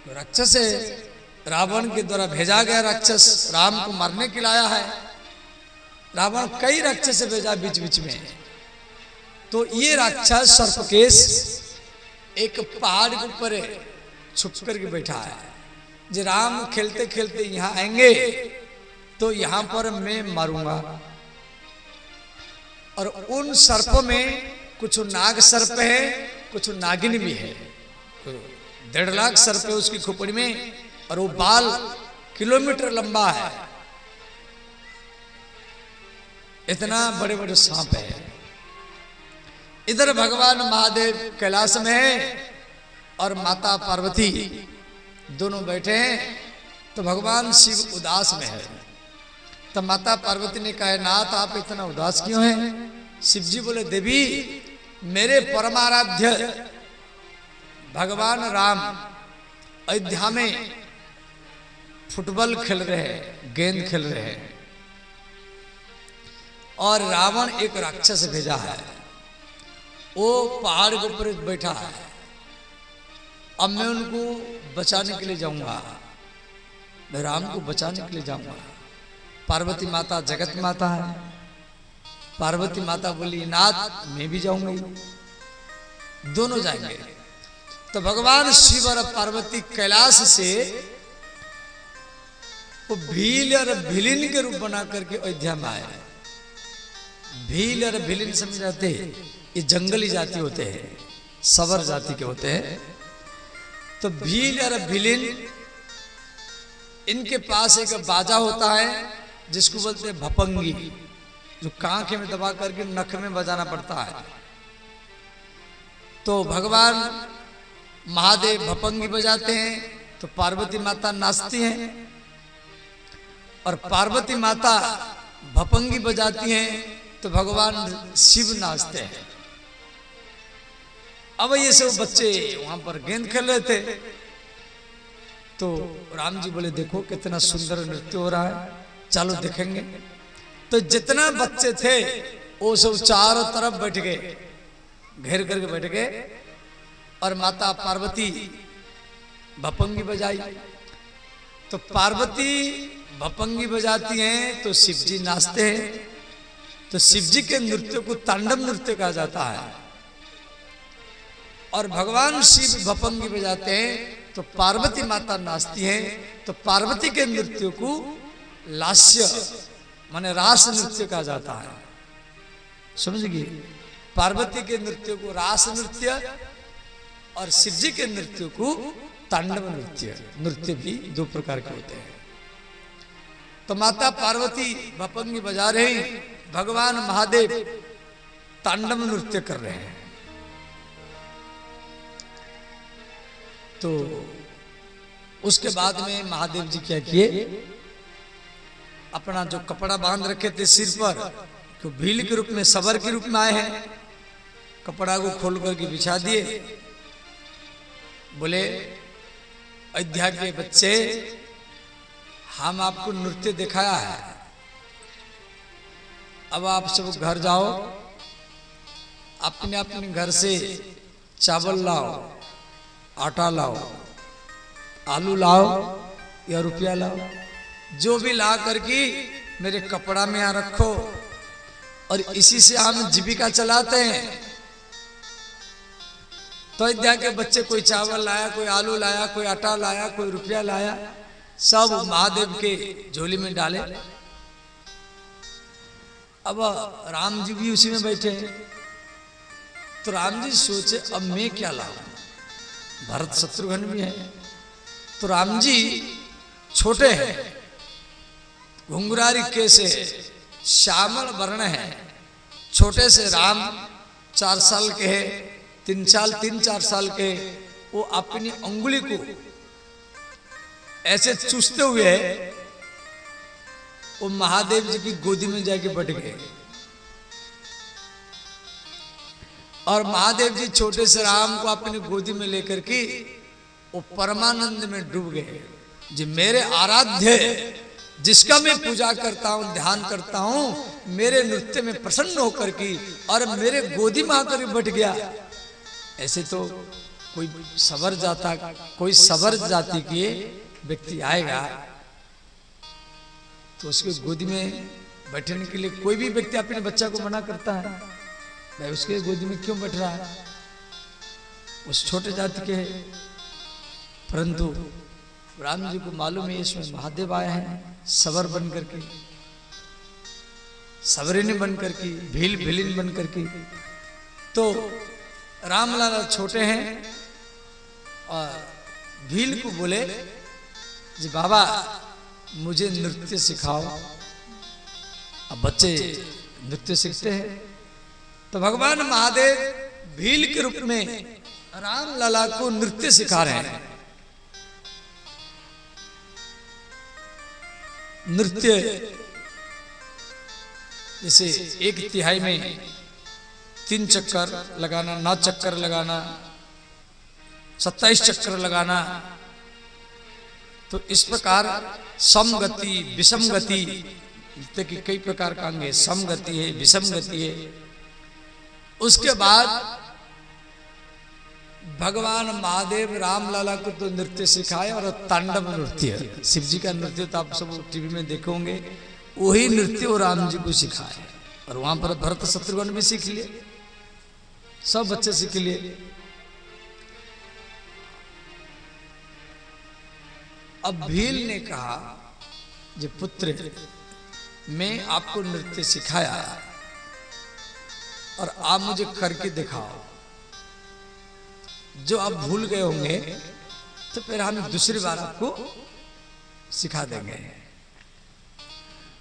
तो राक्षस है, रावण के द्वारा भेजा गया राक्षस राम को मारने के लिए आया है। रावण कई राक्षस भेजा बीच बीच में। तो ये राक्षस सर्पकेश एक पहाड़ के ऊपर छुप करके बैठा है। जो राम खेलते खेलते यहाँ आएंगे तो यहाँ पर मैं मारूंगा। और उन सर्पों में कुछ नाग सर्प है, कुछ नागिन भी है। 1.5 लाख सर्प है उसकी खोपड़ी में, और वो बाल किलोमीटर लंबा है। इतना बड़े बड़े सांप है। इधर भगवान महादेव कैलाश में है और माता पार्वती दोनों बैठे हैं। तो भगवान शिव उदास में है। तो माता पार्वती ने कहा, नाथ आप इतना उदास क्यों हैं? शिव जी बोले, देवी मेरे परमाराध्य भगवान राम अयोध्या में फुटबॉल खेल रहे हैं, गेंद खेल रहे हैं, और रावण एक राक्षस भेजा है, वो पहाड़ के ऊपर बैठा है। अब मैं उनको बचाने के लिए जाऊंगा, मैं राम को बचाने के लिए जाऊंगा। पार्वती माता जगत माता है। पार्वती माता बोली, नाथ मैं भी जाऊंगी, दोनों जाएंगे। तो भगवान शिव और पार्वती कैलाश से वो भील और भिलिन के रूप बना करके अयोध्या में आए। भील और भिलिन समझ जाते हैं, ये जंगली जाति होते हैं, सवर जाति के होते हैं। तो भील और भिलिन इनके पास एक बाजा होता है जिसको बोलते हैं भपंगी, जो कांखे में दबा करके नख में बजाना पड़ता है। तो भगवान महादेव भपंगी बजाते हैं तो पार्वती माता नाचती हैं, और पार्वती माता भपंगी बजाती हैं तो भगवान शिव नाचते हैं। अब ये सब बच्चे वहां पर गेंद खेल रहे थे। तो राम जी बोले, देखो कितना सुंदर नृत्य हो रहा है, चलो देखेंगे। तो जितना बच्चे थे वो सब चारों तरफ बैठ गए, घेर करके बैठ गए, और माता पार्वती भपंगी बजाई। तो पार्वती भपंगी बजाती हैं तो शिव जी नाचते हैं। तो शिव जी के नृत्य को तांडव नृत्य कहा जाता है। और भगवान शिव भपंगी बजाते हैं तो पार्वती माता नाचती हैं। तो पार्वती के नृत्य को लास्य माने रास नृत्य कहा जाता है। समझ गए? पार्वती के नृत्य को रास नृत्य और शिव जी के नृत्य को तांडव नृत्य। नृत्य भी 2 प्रकार के होते हैं। तो माता पार्वती भपंगी बजा रहे हैं, भगवान महादेव तांडव नृत्य कर रहे हैं। तो उसके बाद में महादेव जी क्या किए, अपना जो कपड़ा बांध रखे थे सिर पर, तो भील के रूप में सबर के रूप में आए हैं, कपड़ा को खोल करके बिछा दिए। बोले, अयोध्या के बच्चे हम आपको नृत्य दिखाया है, अब आप सब घर जाओ, अपने अपने घर से चावल लाओ, आटा लाओ, आलू लाओ या रुपया लाओ, जो भी ला करके मेरे कपड़ा में यहाँ रखो, और इसी से हम जीविका चलाते हैं। तो अयोध्या के बच्चे कोई चावल लाया, कोई आलू लाया, कोई आटा लाया, कोई रुपया लाया, सब महादेव के झोली में डाले। अब राम जी भी उसी में बैठे हैं। तो राम जी सोचे अब मैं क्या लाऊं, भरत शत्रुघ्न भी है। तो राम जी छोटे हैं, घुंघरारी केस है, श्यामल वर्ण है, छोटे से राम 4 साल के है, 3-4 साल के, वो अपनी अंगुली को ऐसे चूसते हुए वो महादेव जी की गोदी में जाके बैठ गए। और महादेव जी छोटे से राम को अपनी गोदी में लेकर के वो परमानंद में डूब गए। जी मेरे आराध्य, जिसका मैं पूजा करता हूँ, ध्यान करता हूँ, मेरे नृत्य में प्रसन्न होकर के और मेरे गोदी में आकर बैठ गया। ऐसे तो कोई सबर जाति के व्यक्ति आएगा तो उसके गोदी में बैठने के लिए कोई भी व्यक्ति अपने बच्चा को मना करता है, भाई उसके गोदी में क्यों बैठ रहा है, उस छोटे जाति के है। परंतु राम जी को मालूम है इसमें महादेव आया है, सबर बन करके, सबरिनी बन करके, भीलिन बन करके। तो रामलाला छोटे हैं और भील को बोले जी बाबा मुझे नृत्य सिखाओ। अब बच्चे नृत्य सीखते हैं। तो भगवान महादेव भील के रूप में रामलाला को नृत्य सिखा रहे हैं। नृत्य जैसे 1/3 में 3 चक्कर लगाना, 9 चक्कर लगाना, 27 चक्कर लगाना। तो इस प्रकार समगति, विषम गति, नृत्य की कई प्रकार का अंग है, समगति है, विषम गति है। उसके बाद भगवान महादेव रामलाला को तो नृत्य सिखाए, और तांडव नृत्य, शिव जी का नृत्य तो आप सब टीवी में देखोगे, वही नृत्य वो राम जी को सिखाए। और वहां पर भरत शत्रुघ्न भी सीख लिए, सब बच्चे सीख लिए। अब भील ने कहा जे पुत्र मैं आपको नृत्य सिखाया और आप मुझे करके दिखाओ, जो आप भूल गए होंगे तो फिर हम दूसरी बार आपको सिखा देंगे।